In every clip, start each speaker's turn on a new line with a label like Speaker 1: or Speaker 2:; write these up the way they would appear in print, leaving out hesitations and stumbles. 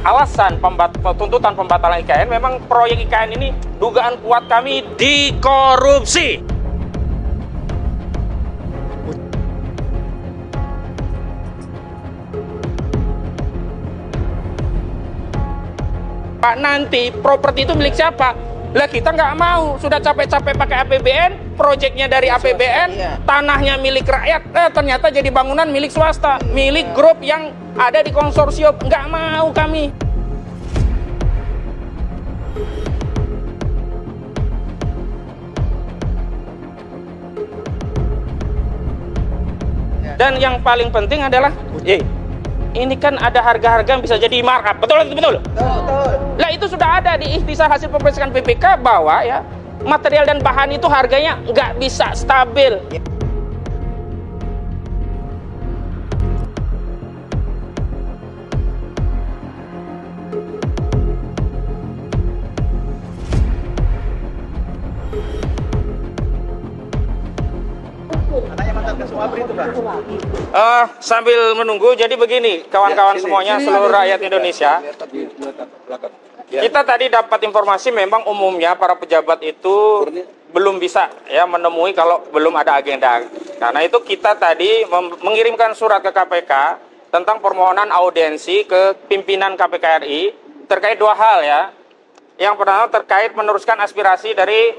Speaker 1: alasan tuntutan pembatalan IKN, memang proyek IKN ini dugaan kuat kami dikorupsi. Pak, nanti properti itu milik siapa? Lah kita nggak mau, sudah capek-capek pakai APBN, proyeknya dari APBN, tanahnya milik rakyat, ternyata jadi bangunan milik swasta, milik grup yang ada di konsorsium. Nggak mau kami. Dan yang paling penting adalah, ini kan ada harga-harga yang bisa jadi markup, betul? Betul. Lah itu sudah ada di ikhtisar hasil pemeriksaan BPK bahwa ya material dan bahan itu harganya nggak bisa stabil. Sambil menunggu, jadi begini kawan-kawan semuanya, seluruh rakyat Indonesia, kita tadi dapat informasi memang umumnya para pejabat itu belum bisa ya menemui kalau belum ada agenda. Karena itu kita tadi mengirimkan surat ke KPK tentang permohonan audiensi ke pimpinan KPK RI terkait dua hal ya. Yang pertama terkait meneruskan aspirasi dari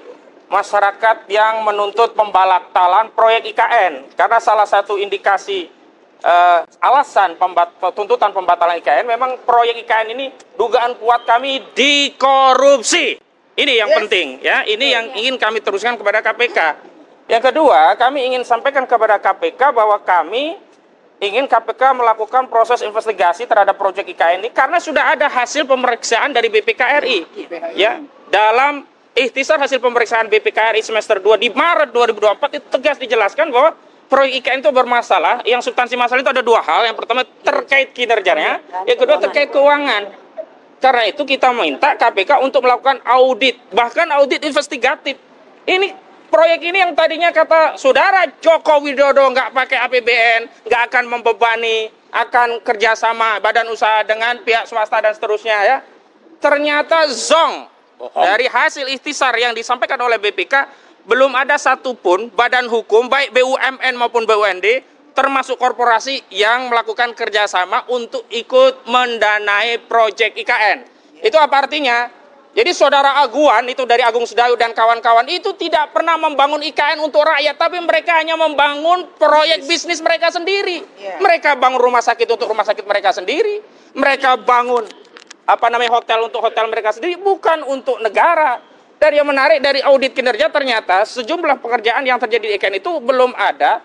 Speaker 1: masyarakat yang menuntut pembatalan proyek IKN, karena salah satu indikasi alasan tuntutan pembatalan IKN, memang proyek IKN ini dugaan kuat kami dikorupsi. Ini yang penting ya, ini yang ingin kami teruskan kepada KPK. Yang kedua, kami ingin sampaikan kepada KPK bahwa kami ingin KPK melakukan proses investigasi terhadap proyek IKN ini karena sudah ada hasil pemeriksaan dari BPK RI ya. Dalam ikhtisar hasil pemeriksaan BPK RI semester 2 di Maret 2024 itu tegas dijelaskan bahwa proyek IKN itu bermasalah. Yang substansi masalah itu ada dua hal. Yang pertama terkait kinerjanya, yang kedua terkait keuangan. Karena itu kita minta KPK untuk melakukan audit, bahkan audit investigatif. Ini proyek ini yang tadinya kata saudara Joko Widodo nggak pakai APBN, nggak akan membebani, akan kerjasama badan usaha dengan pihak swasta dan seterusnya ya. Ternyata zong. Dari hasil ikhtisar yang disampaikan oleh BPK, belum ada satupun badan hukum, baik BUMN maupun BUMD, termasuk korporasi yang melakukan kerjasama untuk ikut mendanai proyek IKN. Itu apa artinya? Jadi saudara Aguan itu dari Agung Sedayu dan kawan-kawan itu tidak pernah membangun IKN untuk rakyat, tapi mereka hanya membangun proyek bisnis mereka sendiri. Mereka bangun rumah sakit untuk rumah sakit mereka sendiri. Mereka bangun hotel untuk hotel mereka sendiri, bukan untuk negara. Dan yang menarik dari audit kinerja, ternyata sejumlah pekerjaan yang terjadi di IKN itu belum ada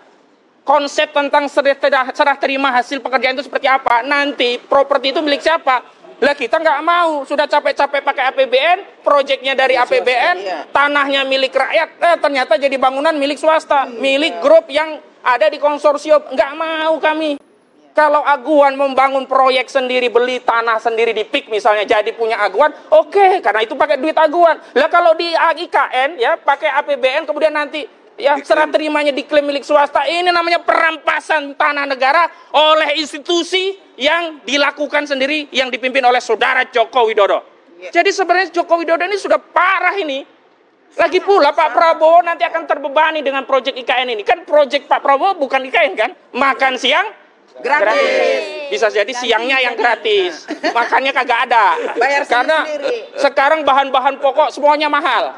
Speaker 1: konsep tentang serah terima hasil pekerjaan itu seperti apa. Nanti properti itu milik siapa? Lah kita nggak mau, sudah capek-capek pakai APBN, proyeknya dari APBN, tanahnya milik rakyat, ternyata jadi bangunan milik swasta, milik grup yang ada di konsorsium. Nggak mau kami. Kalau Aguan membangun proyek sendiri, beli tanah sendiri di PIK misalnya, jadi punya Aguan, oke, karena itu pakai duit Aguan. Lah kalau di IKN ya pakai APBN, kemudian nanti ya serah terimanya diklaim milik swasta, ini namanya perampasan tanah negara oleh institusi yang dilakukan sendiri, yang dipimpin oleh saudara Joko Widodo. Jadi sebenarnya Joko Widodo ini sudah parah ini. Lagi pula Pak Prabowo nanti akan terbebani dengan proyek IKN ini. Kan proyek Pak Prabowo bukan IKN kan? Makan siang gratis. Bisa jadi siangnya yang gratis, makannya kagak ada. Karena sekarang bahan-bahan pokok semuanya mahal.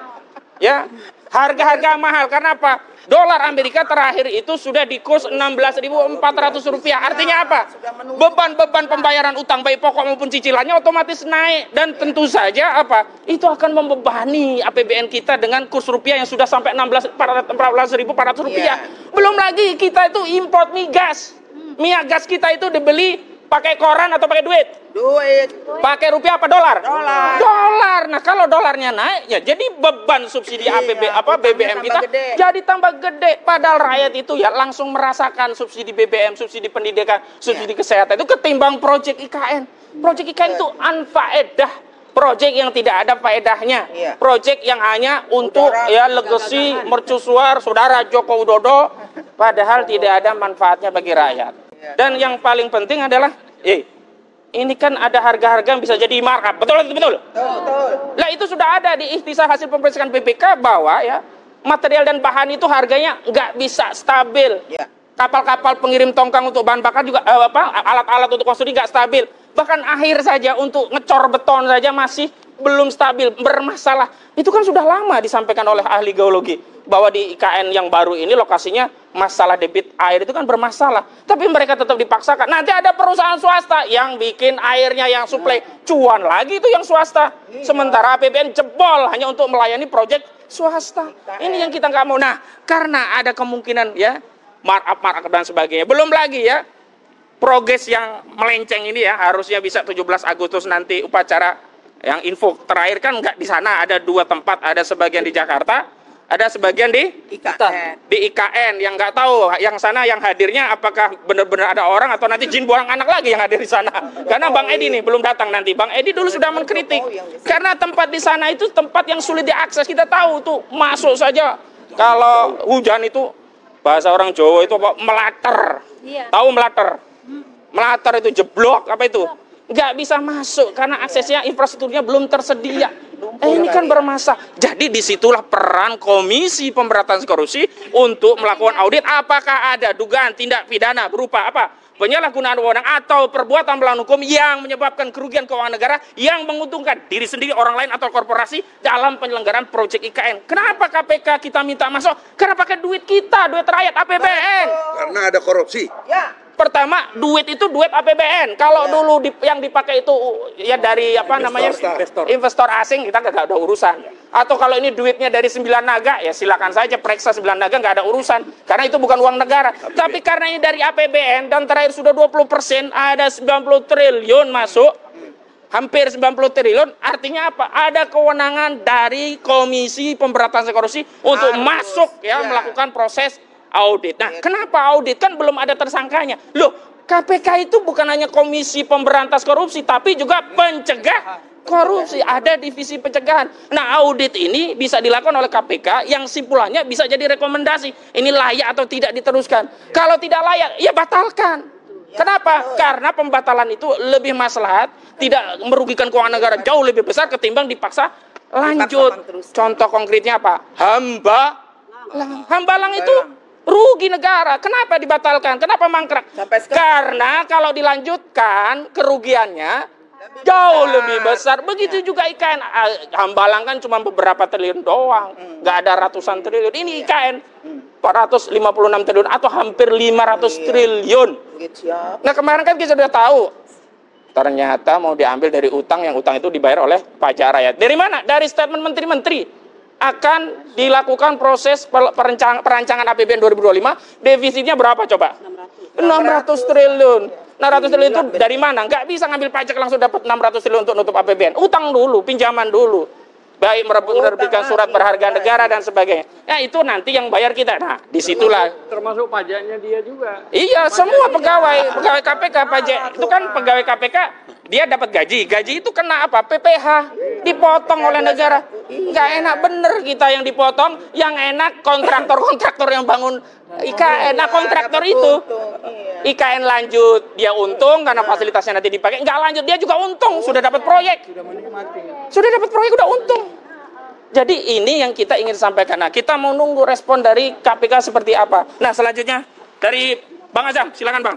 Speaker 1: Ya, harga-harga mahal. Karena apa? Dolar Amerika terakhir itu sudah di kurs Rp16.400. Artinya apa? Beban-beban pembayaran utang baik pokok maupun cicilannya otomatis naik, dan tentu saja apa? Itu akan membebani APBN kita dengan kurs rupiah yang sudah sampai Rp14.400. Belum lagi kita itu import migas. Minyak gas kita itu dibeli pakai koran atau pakai duit? Duit. Pakai rupiah apa dolar? Dolar. Nah, kalau dolarnya naik ya jadi beban subsidi BBM kita jadi tambah gede. Padahal rakyat itu ya langsung merasakan subsidi BBM, subsidi pendidikan, subsidi kesehatan itu ketimbang proyek IKN. Proyek IKN itu unfaedah. Proyek yang tidak ada faedahnya. Proyek yang hanya untuk legacy mercusuar saudara Joko Widodo, padahal tidak ada manfaatnya bagi rakyat. Dan yang paling penting adalah ini kan ada harga-harga yang bisa jadi markup. Betul, betul. Lah itu sudah ada di ikhtisar hasil pemeriksaan BPK bahwa ya material dan bahan itu harganya nggak bisa stabil. Kapal-kapal pengirim tongkang untuk bahan bakar juga alat-alat untuk konstruksi nggak stabil. Bahkan akhir saja untuk ngecor beton saja masih belum stabil, bermasalah. Itu kan sudah lama disampaikan oleh ahli geologi bahwa di IKN yang baru ini lokasinya masalah debit air itu kan bermasalah. Tapi mereka tetap dipaksakan. Nanti ada perusahaan swasta yang bikin airnya yang suplai cuan lagi itu yang swasta. Sementara APBN jebol hanya untuk melayani proyek swasta. Ini yang kita nggak mau. Nah, karena ada kemungkinan ya markup dan sebagainya. Belum lagi ya progres yang melenceng ini ya harusnya bisa 17 Agustus nanti upacara yang info terakhir kan nggak di sana, ada 2 tempat, ada sebagian di Jakarta, ada sebagian di IKN yang nggak tahu yang sana yang hadirnya apakah benar-benar ada orang atau nanti jin buang anak lagi yang hadir di sana. Karena Bang Edi nih belum datang nanti. Bang Edi dulu sudah mengkritik karena tempat di sana itu tempat yang sulit diakses. Kita tahu tuh masuk saja kalau hujan itu bahasa orang Jawa itu apa? Melater. Tahu melater? Melater itu jeblok apa itu? Nggak bisa masuk karena aksesnya infrastrukturnya belum tersedia. Ini kan bermasalah. Jadi disitulah peran Komisi Pemberantasan Korupsi untuk melakukan audit apakah ada dugaan tindak pidana berupa apa? Penyalahgunaan wewenang atau perbuatan melawan hukum yang menyebabkan kerugian keuangan negara yang menguntungkan diri sendiri, orang lain atau korporasi dalam penyelenggaraan proyek IKN. Kenapa KPK kita minta masuk? Karena pakai duit kita, duit rakyat APBN.
Speaker 2: Karena ada korupsi.
Speaker 1: Ya. Pertama, duit itu duit APBN. Kalau dulu yang dipakai itu ya dari apa namanya investor asing, kita nggak ada urusan. Atau kalau ini duitnya dari 9 naga, ya silakan saja periksa 9 naga, nggak ada urusan. Karena itu bukan uang negara. Tapi karena ini dari APBN dan terakhir sudah 20%, ada 90 triliun masuk. Hampir 90 triliun, artinya apa? Ada kewenangan dari Komisi Pemberantasan Korupsi untuk masuk ya melakukan proses audit. Nah, kenapa audit? Kan belum ada tersangkanya. Loh, KPK itu bukan hanya Komisi Pemberantas Korupsi, tapi juga pencegah korupsi. Ada divisi pencegahan. Nah, audit ini bisa dilakukan oleh KPK yang simpulannya bisa jadi rekomendasi. Ini layak atau tidak diteruskan. Kalau tidak layak, ya batalkan. Kenapa? Karena pembatalan itu lebih maslahat, tidak merugikan keuangan negara jauh lebih besar ketimbang dipaksa lanjut. Contoh konkretnya apa? Hambalang itu rugi negara. Kenapa dibatalkan? Kenapa mangkrak? Karena kalau dilanjutkan kerugiannya jauh lebih besar. Begitu juga IKN. Hambalang kan cuma beberapa triliun doang. Nggak ada ratusan triliun. Ini IKN 456 triliun atau hampir 500 triliun. Nah kemarin kan kita sudah tahu. Ternyata mau diambil dari utang, yang utang itu dibayar oleh pajak rakyat. Dari mana? Dari statement menteri-menteri. Akan dilakukan proses perancangan APBN 2025, defisitnya berapa coba? 600 triliun. 600 triliun itu dari mana? Nggak bisa ngambil pajak langsung dapat 600 triliun untuk nutup APBN. Utang dulu, pinjaman dulu. Baik menerbitkan surat berharga negara dan sebagainya. Ya itu nanti yang bayar kita. Nah, disitulah.
Speaker 3: Termasuk pajaknya dia juga.
Speaker 1: Iya, semua pegawai KPK pajak. Itu kan pegawai KPK, dia dapat gaji. Gaji itu kena apa? PPh. Dipotong oleh negara. Nggak enak bener kita yang dipotong. Yang enak kontraktor-kontraktor yang bangun IKN. Nah, kontraktor itu IKN lanjut, dia untung karena fasilitasnya nanti dipakai. Nggak lanjut, dia juga untung. Sudah dapat proyek. Sudah dapat proyek, udah untung. Jadi ini yang kita ingin sampaikan. Nah, kita mau nunggu respon dari KPK seperti apa. Nah, selanjutnya dari Bang Azam, silakan Bang.